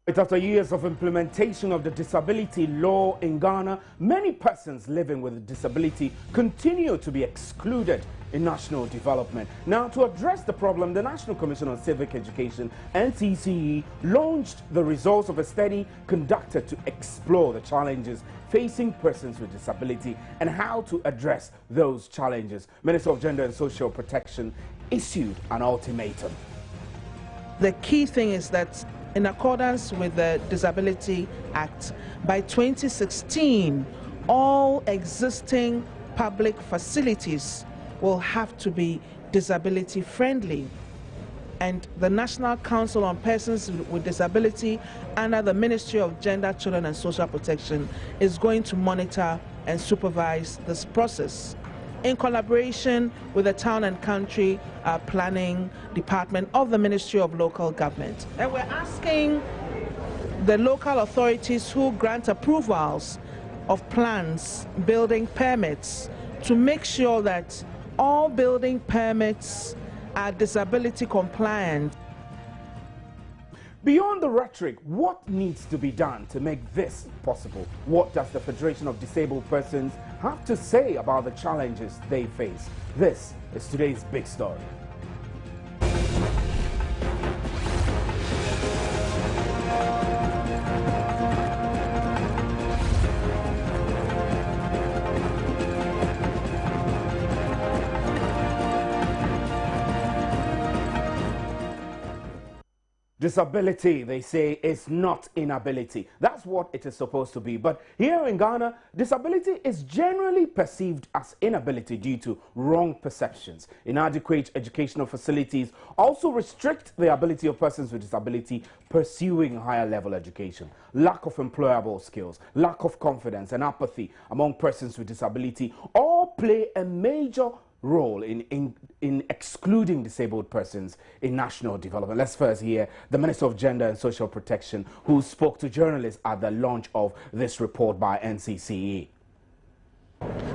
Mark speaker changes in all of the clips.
Speaker 1: After years of implementation of the disability law in Ghana, many persons living with a disability continue to be excluded in national development. Now, to address the problem, the National Commission on Civic Education, NCCE, launched the results of a study conducted to explore the challenges facing persons with disability and how to address those challenges. Minister of Gender and Social Protection issued an ultimatum.
Speaker 2: The key thing is that in accordance with the Disability Act, by 2016, all existing public facilities will have to be disability friendly. And the National Council on Persons with Disability under the Ministry of Gender, Children and Social Protection is going to monitor and supervise this process in collaboration with the Town and Country Planning Department of the Ministry of Local Government. And we're asking the local authorities who grant approvals of plans, building permits, to make sure that all building permits are disability compliant.
Speaker 1: Beyond the rhetoric, what needs to be done to make this possible? What does the Federation of Disabled Persons have to say about the challenges they face? This is today's big story. Disability, they say, is not inability. That's what it is supposed to be. But here in Ghana, disability is generally perceived as inability due to wrong perceptions. Inadequate educational facilities also restrict the ability of persons with disability pursuing higher level education. Lack of employable skills, lack of confidence and apathy among persons with disability all play a major role in excluding disabled persons in national development. Let's first hear the Minister of Gender and Social Protection, who spoke to journalists at the launch of this report by NCCE.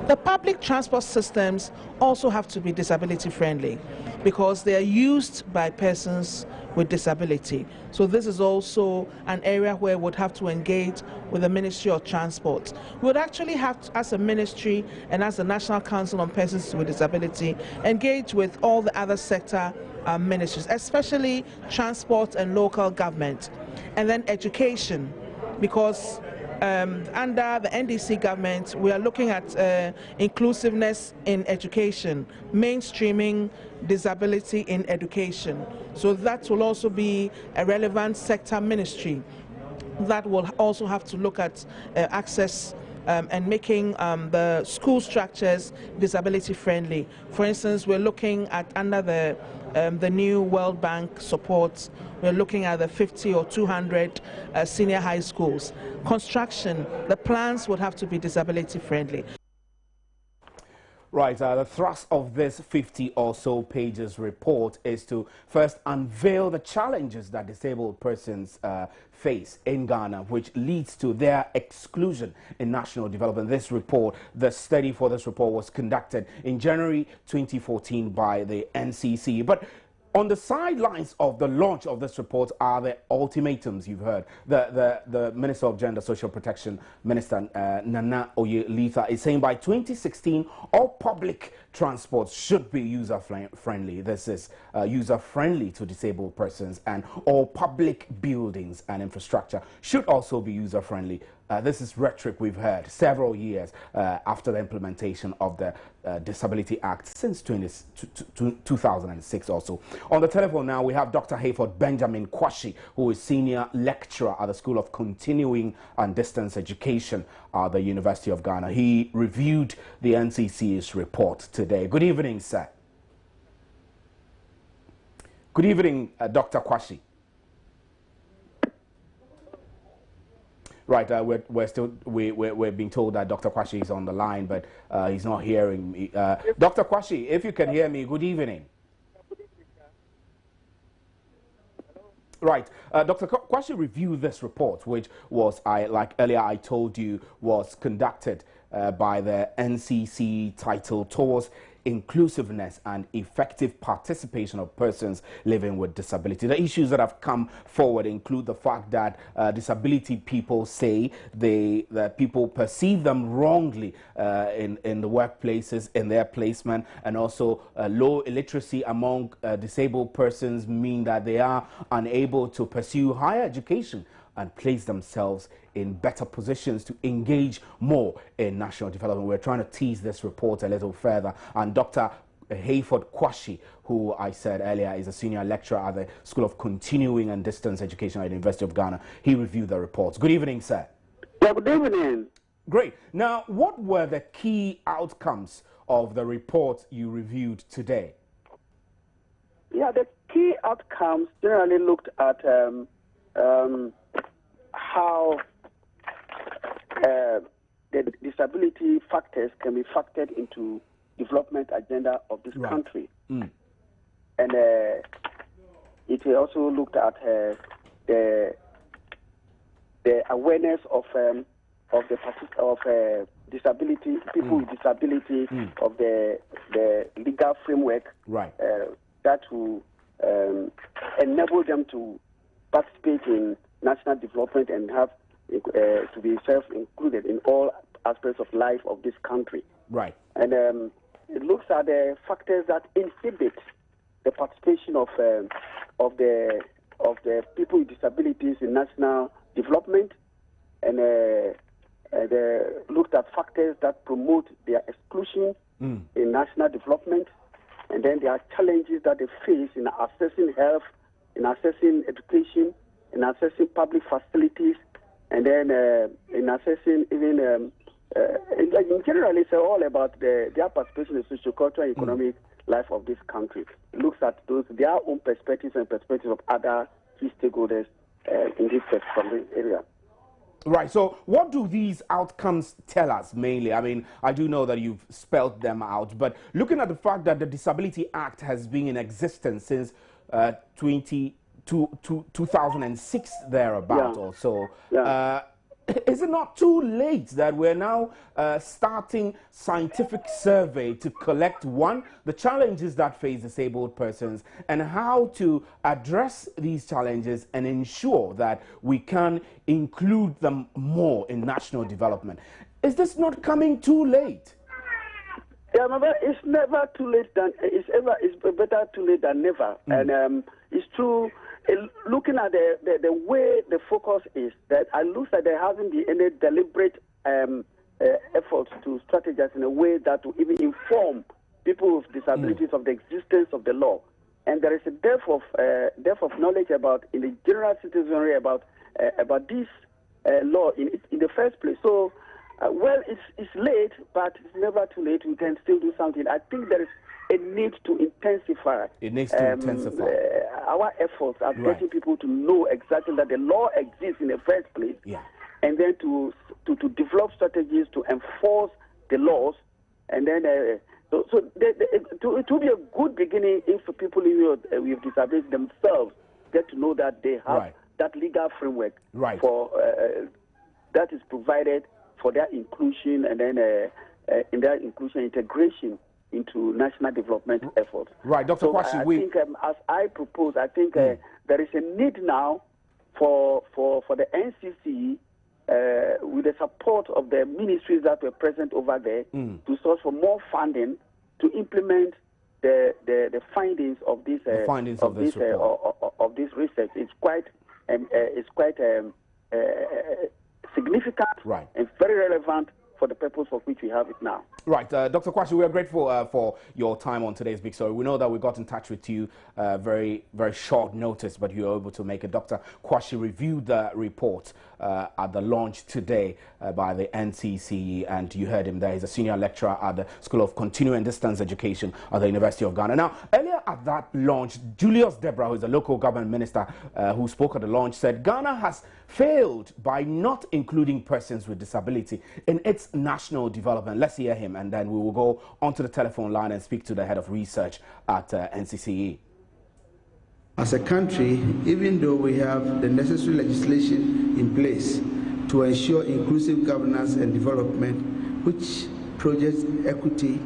Speaker 2: The public transport systems also have to be disability friendly because they are used by persons with disability. So this is also an area where we would have to engage with the Ministry of Transport. We would actually have to, as a ministry and as the National Council on Persons with Disability, engage with all the other sector ministries, especially transport and local government, and then education, because under the NDC government, we are looking at inclusiveness in education, mainstreaming disability in education. So that will also be a relevant sector ministry that will also have to look at access and making the school structures disability friendly. For instance, we're looking at under the new World Bank support, we're looking at the 50 or 200 senior high schools. Construction, the plans would have to be disability friendly.
Speaker 1: Right, the thrust of this 50 or so pages report is to first unveil the challenges that disabled persons face in Ghana, which leads to their exclusion in national development. This report, the study for this report, was conducted in January 2014 by the NCC. But on the sidelines of the launch of this report are the ultimatums you've heard. The Minister of Gender Social Protection, Minister Nana Oyelitha, is saying by 2016 all public transport should be user-friendly. This is user-friendly to disabled persons, and all public buildings and infrastructure should also be user-friendly. This is rhetoric we've heard several years after the implementation of the Disability Act since 2006 also. On the telephone now, we have Dr. Hayford Benjamin Kwashi, who is Senior Lecturer at the School of Continuing and Distance Education at the University of Ghana. He reviewed the NCC's report today. Good evening, sir. Good evening, Dr. Kwashi. Right, we're being told that Dr. Kwashi is on the line, but he's not hearing me. Dr. Kwashi, if you can hear me, good evening. Right, Dr. Kwashi reviewed this report, which was, like earlier I told you, was conducted by the NCC, titled Towards inclusiveness and effective participation of persons living with disability. The issues that have come forward include the fact that disability people say that people perceive them wrongly in the workplaces, in their placement, and also low illiteracy among disabled persons mean that they are unable to pursue higher education and place themselves in better positions to engage more in national development. We're trying to tease this report a little further. And Dr. Hayford Kwashi, who I said earlier is a senior lecturer at the School of Continuing and Distance Education at the University of Ghana, he reviewed the reports. Good evening, sir.
Speaker 3: Yeah, good evening.
Speaker 1: Great. Now, what were the key outcomes of the report you reviewed today?
Speaker 3: Yeah, the key outcomes generally looked at how the disability factors can be factored into development agenda of this country. And it also looked at the awareness of disability, people with disability, of the legal framework that will enable them to participate in national development and have to be self-included in all aspects of life of this country.
Speaker 1: Right.
Speaker 3: And it looks at the factors that inhibit the participation of the people with disabilities in national development, and looked at factors that promote their exclusion in national development, and then there are challenges that they face in accessing health, in accessing education, in accessing public facilities, and then in accessing even, in general, it's all about their participation in social, cultural, and economic life of this country. It looks at their own perspectives and perspectives of other key stakeholders in this from this area.
Speaker 1: Right. So what do these outcomes tell us mainly? I mean, I do know that you've spelled them out, but looking at the fact that the Disability Act has been in existence since 2006 thereabout or so. Is it not too late that we're now starting scientific survey to collect, one, the challenges that face disabled persons and how to address these challenges and ensure that we can include them more in national development? Is this not coming too late?
Speaker 3: Yeah, it's never too late it's better too late than never. And it's true. Looking at the way the focus is, that it looks like there hasn't been any deliberate efforts to strategize in a way that will even inform people with disabilities of the existence of the law. And there is a depth of knowledge about in the general citizenry about this law in the first place. So, well, it's late, but it's never too late. We can still do something. I think there is a need to intensify.
Speaker 1: It needs to intensify
Speaker 3: our efforts at getting people to know exactly that the law exists in the first place, and then to develop strategies to enforce the laws, and then it will be a good beginning if people with disabilities themselves get to know that they have that legal framework for that is provided for their inclusion, and then in their inclusion integration into national development efforts.
Speaker 1: Right, Dr. Kwashi,
Speaker 3: I think, as I propose, I think there is a need now for the NCC, with the support of the ministries that were present over there, to source for more funding to implement the findings of this of this research. It's quite significant and very relevant for the purpose of which we have it now.
Speaker 1: Right. Dr. Kwashi, we are grateful for your time on today's Big Story. We know that we got in touch with you very, very short notice, but you were able to make it. Dr. Kwashi reviewed the report at the launch today by the NCCE, and you heard him there. He's a senior lecturer at the School of Continuing and Distance Education at the University of Ghana. Now, earlier at that launch, Julius Debra, who is a local government minister who spoke at the launch, said Ghana has failed by not including persons with disability in its national development. Let's hear him, and then we will go onto the telephone line and speak to the head of research at NCCE.
Speaker 4: As a country, even though we have the necessary legislation in place to ensure inclusive governance and development, which projects equity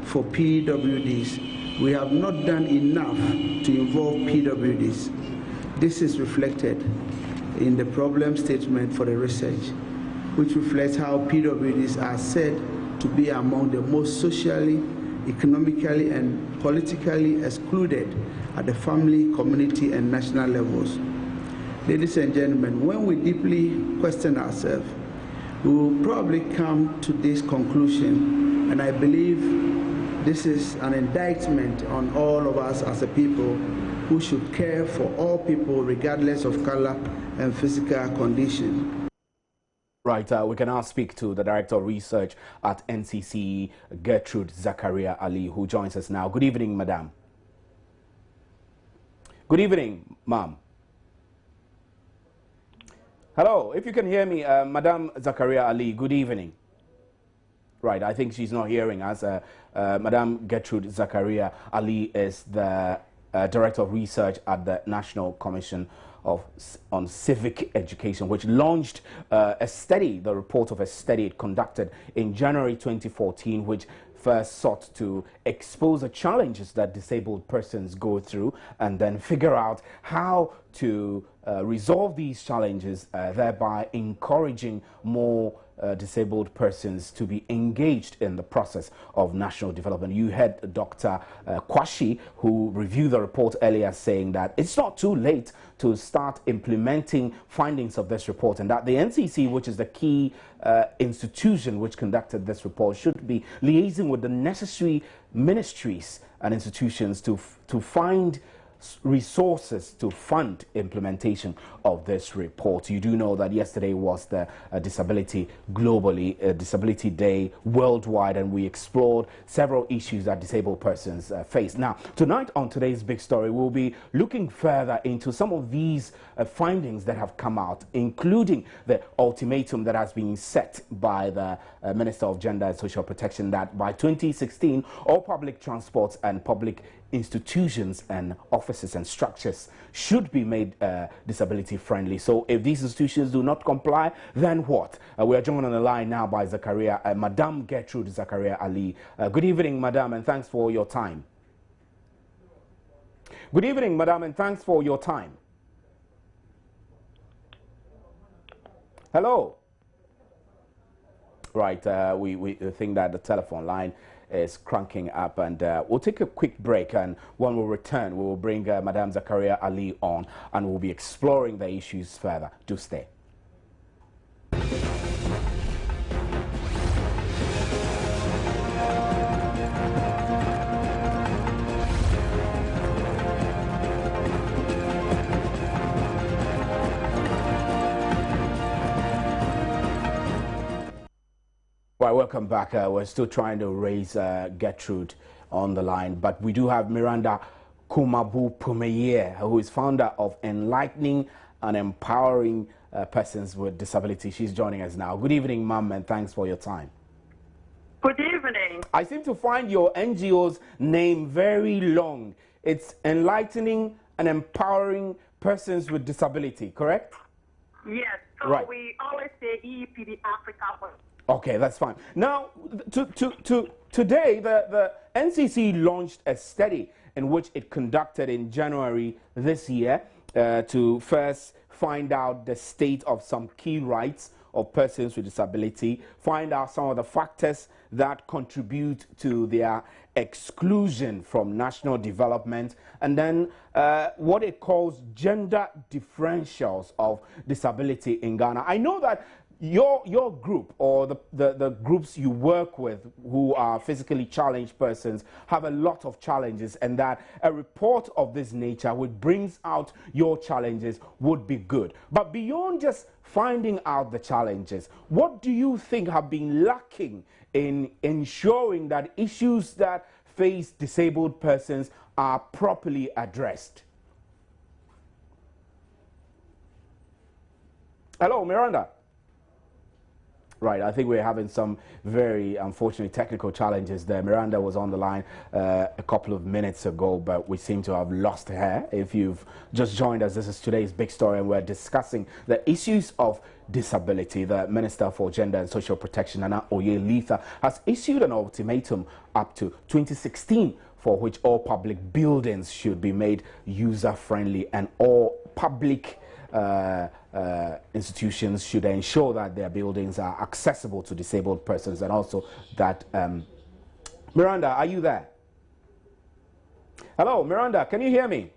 Speaker 4: for PWDs. We have not done enough to involve PWDs. This is reflected in the problem statement for the research, which reflects how PWDs are said to be among the most socially, economically, and politically excluded at the family, community, and national levels. Ladies and gentlemen, when we deeply question ourselves, we will probably come to this conclusion, and I believe this is an indictment on all of us as a people who should care for all people regardless of color and physical condition.
Speaker 1: Right, we can now speak to the Director of Research at NCC, Gertrude Zakaria Ali, who joins us now. Good evening, Madam. Good evening, Ma'am. Hello, if you can hear me, Madam Zakaria Ali, good evening. Right, I think she's not hearing us. Madam Gertrude Zakaria Ali is the Director of Research at the National Commission on Civic Education, which launched a study, the report of a study it conducted in January 2014, which first sought to expose the challenges that disabled persons go through and then figure out how to resolve these challenges, thereby encouraging more disabled persons to be engaged in the process of national development. You heard Dr. Kwashi, who reviewed the report earlier, saying that it's not too late to start implementing findings of this report, and that the NCC, which is the key institution which conducted this report, should be liaising with the necessary ministries and institutions to find resources to fund implementation of this report. You do know that yesterday was the Disability Globally, Disability Day worldwide, and we explored several issues that disabled persons face. Now, tonight on today's big story, we'll be looking further into some of these findings that have come out, including the ultimatum that has been set by the Minister of Gender and Social Protection, that by 2016, all public transports and public institutions and offices and structures should be made disability friendly. So if these institutions do not comply, then what? We are joined on the line now by Madam Gertrude Zakaria Ali. Good evening, Madam, and thanks for your time. Good evening, Madam, and thanks for your time. Hello. Right, we think that the telephone line is cranking up, and we'll take a quick break, and when we return, we will bring Madam Zakaria Ali on, and we'll be exploring the issues further. Do stay. Well, welcome back. We're still trying to raise Gertrude on the line, but we do have Miranda Kumabu Pumeye, who is founder of Enlightening and Empowering Persons with Disability. She's joining us now. Good evening, Ma'am, and thanks for your time.
Speaker 5: Good evening.
Speaker 1: I seem to find your NGO's name very long. It's Enlightening and Empowering Persons with Disability, correct?
Speaker 5: Yes, so
Speaker 1: right.
Speaker 5: We always say EEPD Africa.
Speaker 1: Okay, that's fine. Now, today, the NCC launched a study in which it conducted in January this year to first find out the state of some key rights of persons with disability, find out some of the factors that contribute to their exclusion from national development, and then what it calls gender differentials of disability in Ghana. I know that your group, or the groups you work with who are physically challenged persons, have a lot of challenges, and that a report of this nature, which brings out your challenges, would be good. But beyond just finding out the challenges, what do you think have been lacking in ensuring that issues that face disabled persons are properly addressed? Hello, Miranda. Right, I think we're having some very unfortunate technical challenges there. Miranda was on the line a couple of minutes ago, but we seem to have lost her. If you've just joined us, this is today's big story, and we're discussing the issues of disability. The Minister for Gender and Social Protection, Nana Oyelitha, has issued an ultimatum up to 2016 for which all public buildings should be made user-friendly, and all public institutions should ensure that their buildings are accessible to disabled persons, and also that Miranda, are you there? Hello, Miranda, can you hear me?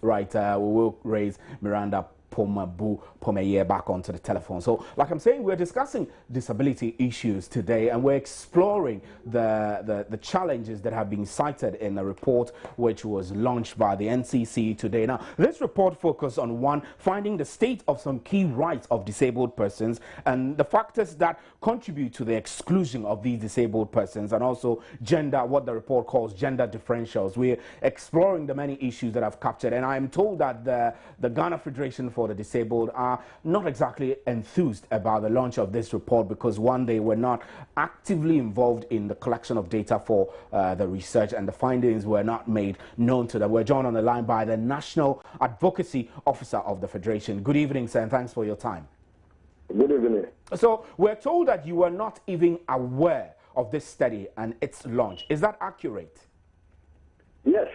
Speaker 1: Right, we will raise Miranda Pomeye back onto the telephone. So, like I'm saying, we're discussing disability issues today, and we're exploring the challenges that have been cited in a report which was launched by the NCC today. Now, this report focused on, one, finding the state of some key rights of disabled persons and the factors that contribute to the exclusion of these disabled persons, and also gender, what the report calls gender differentials. We're exploring the many issues that I've captured, and I'm told that the Ghana Federation for the Disabled are not exactly enthused about the launch of this report because, one, they were not actively involved in the collection of data for the research, and the findings were not made known to them. We're joined on the line by the National Advocacy Officer of the Federation. Good evening, sir, and thanks for your time.
Speaker 6: Good evening.
Speaker 1: So we're told that you were not even aware of this study and its launch. Is that accurate?
Speaker 6: Yes.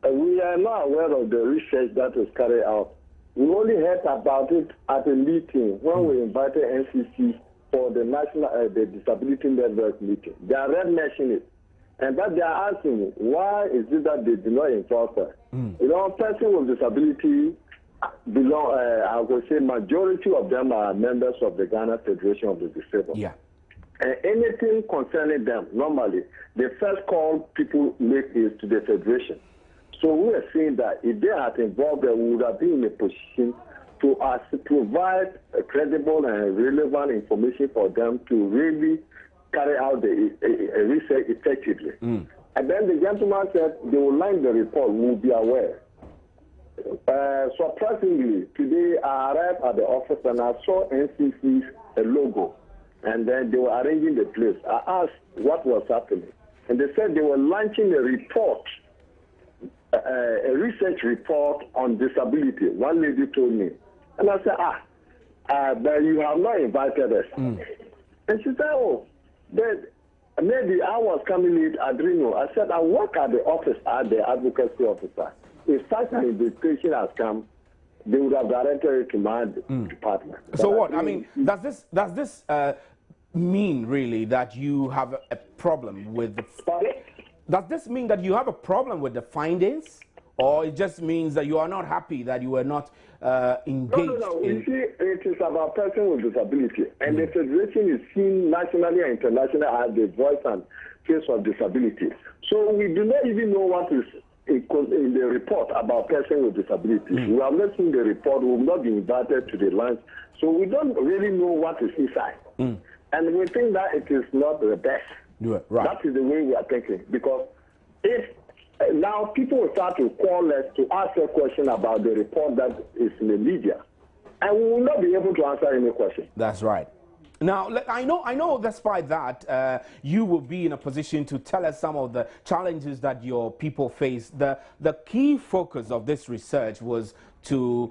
Speaker 6: We are not aware of the research that was carried out. We only heard about it at a meeting when we invited NCC for the National the Disability Network meeting. They already mentioned it. And that they are asking, why is it that they do not involve her? You know, persons with disability belong, I would say majority of them are members of the Ghana Federation of the Disabled.
Speaker 1: Yeah.
Speaker 6: And anything concerning them, normally, the first call people make is to the Federation. So we are saying that if they had involved, they would have been in a position to provide credible and relevant information for them to really carry out the research effectively. And then the gentleman said they will line the report, we will be aware. Surprisingly, today I arrived at the office and I saw NCC's logo, and then they were arranging the place. I asked what was happening, and they said they were launching a report, a research report on disability. One lady told me, and I said, but you have not invited us. And she said, oh, maybe I was coming late, I didn't know. I said, I work at the office, at the advocacy officer. If such an invitation has come, they would have directed it to my department.
Speaker 1: So what? I mean, does this mean really that you have a problem with the... Does this mean that you have a problem with the findings, or it just means that you are not happy that you were not engaged?
Speaker 6: No. You see, it is about persons with disability, and the Federation is seen nationally and internationally as the voice and face of disability. So we do not even know what is in the report about persons with disabilities. We have not seen the report. We will not be invited to the lunch, so we don't really know what is inside. And we think that it is not the best.
Speaker 1: Right.
Speaker 6: That is the way we are thinking. Because if now people will start to call us to ask a question about the report that is in the media, and we will not be able to answer any question.
Speaker 1: That's right. Now, I know despite that, you will be in a position to tell us some of the challenges that your people face. The key focus of this research was to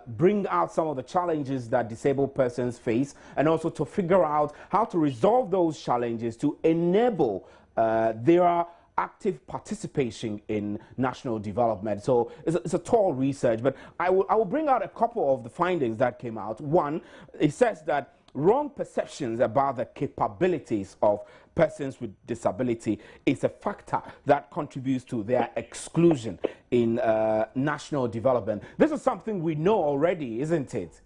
Speaker 1: bring out some of the challenges that disabled persons face, and also to figure out how to resolve those challenges to enable their active participation in national development. So it's a tall research, but I will bring out a couple of the findings that came out. One, it says that wrong perceptions about the capabilities of persons with disability is a factor that contributes to their exclusion in national development. This is something we know already, isn't it?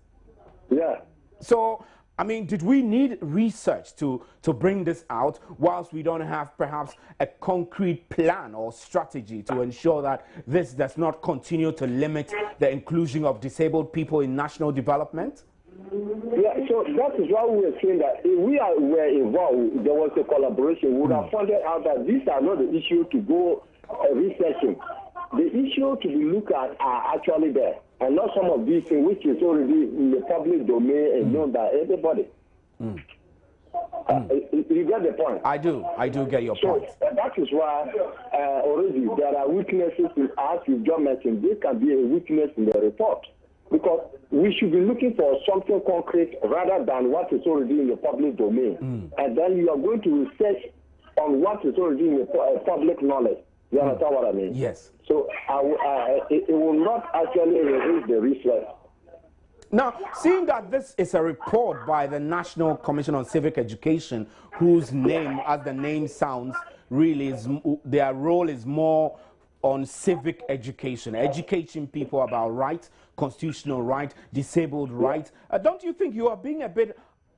Speaker 6: Yeah.
Speaker 1: So, I mean, did we need research to bring this out whilst we don't have perhaps a concrete plan or strategy to ensure that this does not continue to limit the inclusion of disabled people in national development?
Speaker 6: Yeah, so that is why we are saying that if we were involved, there was a collaboration, we would have found out that these are not the issue to go researching. The issue issues to be looked at are actually there, and not some of these things which is already in the public domain and known by everybody. You get the point?
Speaker 1: I do get your point.
Speaker 6: So that is why already there are weaknesses, as you just mentioned. There can be a weakness in the report, because we should be looking for something concrete rather than what is already in the public domain. And then you are going to research on what is already in the public knowledge. You understand what I mean?
Speaker 1: Yes.
Speaker 6: So it will not actually reduce the research.
Speaker 1: Now, seeing that this is a report by the National Commission on Civic Education, whose name, as the name sounds, really is, their role is more on civic education, educating people about rights, constitutional rights, disabled rights. Don't you think you are being a bit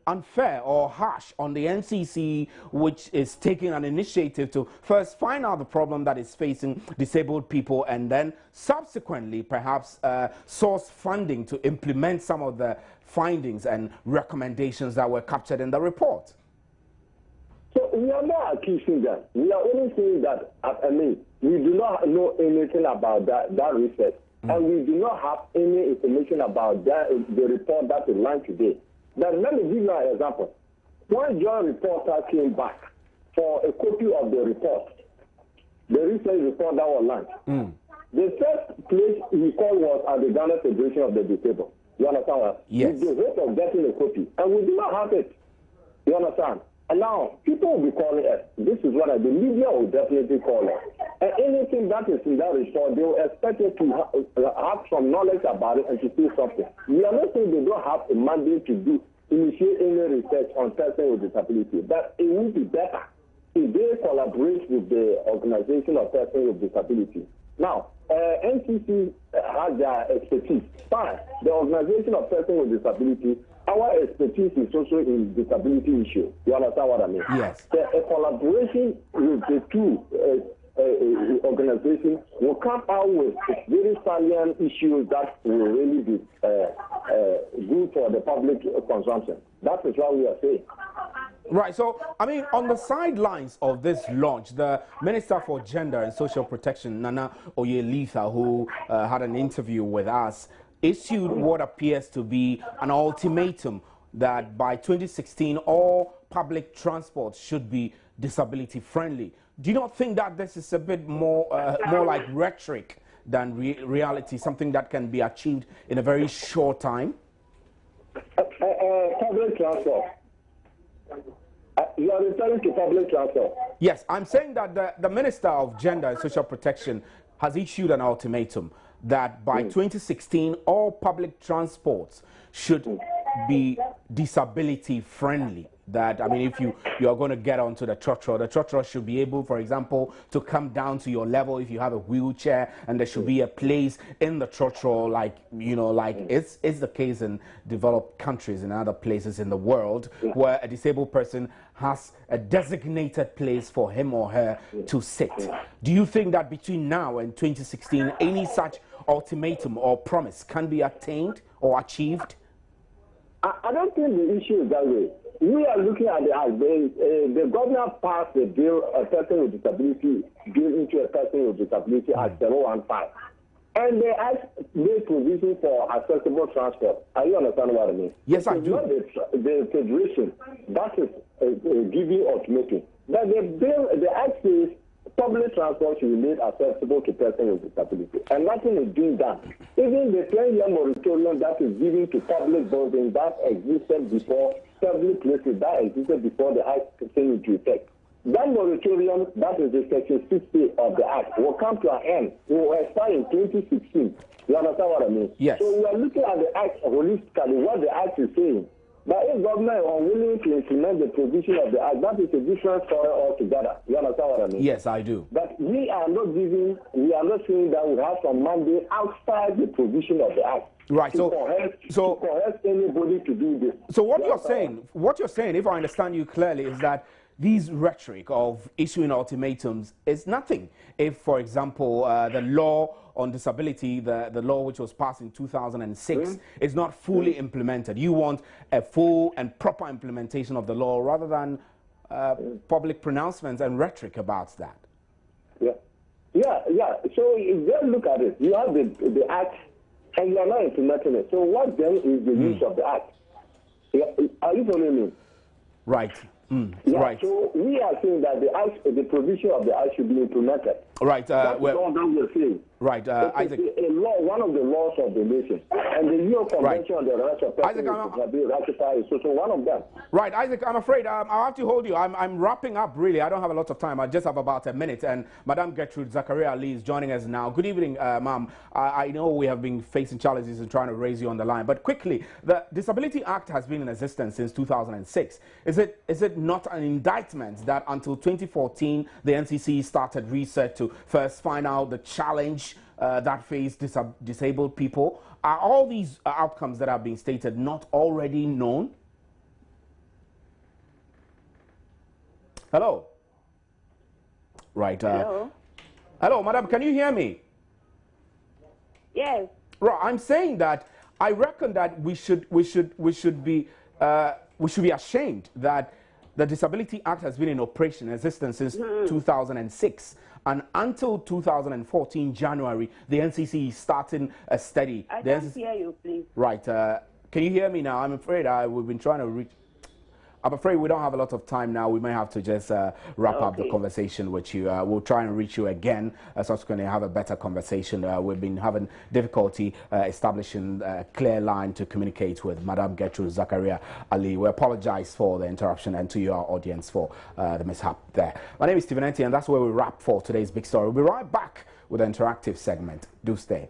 Speaker 1: unfair or harsh on the NCC, which is taking an initiative to first find out the problem that is facing disabled people and then subsequently perhaps source funding to implement some of the findings and recommendations that were captured in the report?
Speaker 6: So we are not accusing that. We are only saying that, I mean, we do not know anything about that research, and we do not have any information about the report that is launched today. But let me give you an example. One joint reporter came back for a copy of the report, the research report that was launched. The first place he called was at the Ghana Federation of the Disabled. You understand what?
Speaker 1: Yes.
Speaker 6: With the hope of getting a copy. And we do not have it. You understand? And now, people will be calling us. This is what the media will definitely call us. And anything that is in that report, they will expect us to have some knowledge about it and to see something. We are not saying they don't have a mandate to initiate any research on persons with disability, but it would be better if they collaborate with the Organization of Persons with Disability. Now, NCC has their expertise. Fine. The Organization of Persons with Disability, our expertise is also in disability issues. You understand what I mean?
Speaker 1: Yes.
Speaker 6: A collaboration with the two organizations will come out with very salient issues that will really be good for the public consumption. That is what we are saying.
Speaker 1: Right, so, I mean, on the sidelines of this launch, the Minister for Gender and Social Protection, Nana Oyelitha, who had an interview with us, issued what appears to be an ultimatum that by 2016, all public transport should be disability friendly. Do you not think that this is a bit more like rhetoric than reality, something that can be achieved in a very short time?
Speaker 6: Public transport. You are referring to public transport?
Speaker 1: Yes, I'm saying that the Minister of Gender and Social Protection has issued an ultimatum that by 2016, all public transports should be disability friendly. That, I mean, if you are going to get onto the trotro should be able, for example, to come down to your level if you have a wheelchair, and there should be a place in the trotro, like, you know, like it's the case in developed countries and other places in the world where a disabled person has a designated place for him or her to sit. Do you think that between now and 2016, any such ultimatum or promise can be attained or achieved?
Speaker 6: I don't think the issue is that way. We are looking at the governor passed the bill, a person with disability, bill into a person with disability at 015. And they made provision for accessible transport. Are you understand what I mean?
Speaker 1: Yes, I do.
Speaker 6: Not the federation that is giving ultimatum. But the bill, the act says public transport should be made accessible to persons with disability. And nothing is being done. Even the 10-year moratorium that is given to public buildings that existed before, public places that existed before the act came into effect. That moratorium, that is the section 60 of the act, will come to an end. It will expire in 2016. You understand what I mean?
Speaker 1: Yes.
Speaker 6: So we are looking at the act holistically, what the act is saying. But if government is unwilling to implement the provision of the act, that is a different story altogether. You understand what I mean?
Speaker 1: Yes, I do.
Speaker 6: But we are not saying that we have some mandate outside the provision of the act.
Speaker 1: Right.
Speaker 6: To coerce anybody to do this.
Speaker 1: So what you're saying, if I understand you clearly, is that these rhetoric of issuing ultimatums is nothing. If, for example, the law on disability, the law which was passed in 2006, is not fully implemented, you want a full and proper implementation of the law rather than public pronouncements and rhetoric about that.
Speaker 6: Yeah. Yeah. So if you look at it, you have the act, and you are not implementing it. So what then is the use of the act? Are you following me?
Speaker 1: Right.
Speaker 6: Yeah,
Speaker 1: Right.
Speaker 6: so we are saying that the provision of the act should be implemented.
Speaker 1: Right.
Speaker 6: That's all that we're saying.
Speaker 1: Right. Isaac.
Speaker 6: A law, one of the laws of the nation, and the UN Convention on the Rights of Persons to be ratified is also one of them.
Speaker 1: Right, Isaac. I'm afraid I'll have to hold you. I'm wrapping up. Really, I don't have a lot of time. I just have about a minute, and Madam Gertrude Zakaria Ali is joining us now. Good evening, ma'am. I know we have been facing challenges in trying to raise you on the line, but quickly, the Disability Act has been in existence since 2006. Is it not an indictment that until 2014 the NCC started research to first find out the challenge that face disabled people? Are all these outcomes that are being stated not already known? Hello. Right.
Speaker 7: Hello.
Speaker 1: Hello, madam. Can you hear me?
Speaker 7: Yes.
Speaker 1: Right. I'm saying that I reckon that we should be ashamed that the Disability Act has been in operation, existence since 2006. And until 2014, January, the NCC is starting a study.
Speaker 7: I can't hear you, please.
Speaker 1: Right. Can you hear me now? I'm afraid we've been trying to reach. I'm afraid we don't have a lot of time now. We may have to just wrap up the conversation with you. We'll try and reach you again subsequently have a better conversation. We've been having difficulty establishing a clear line to communicate with Madam Gertrude Zakaria Ali. We apologize for the interruption and to your audience for the mishap there. My name is Stephen Enti, and that's where we wrap for today's Big Story. We'll be right back with an interactive segment. Do stay.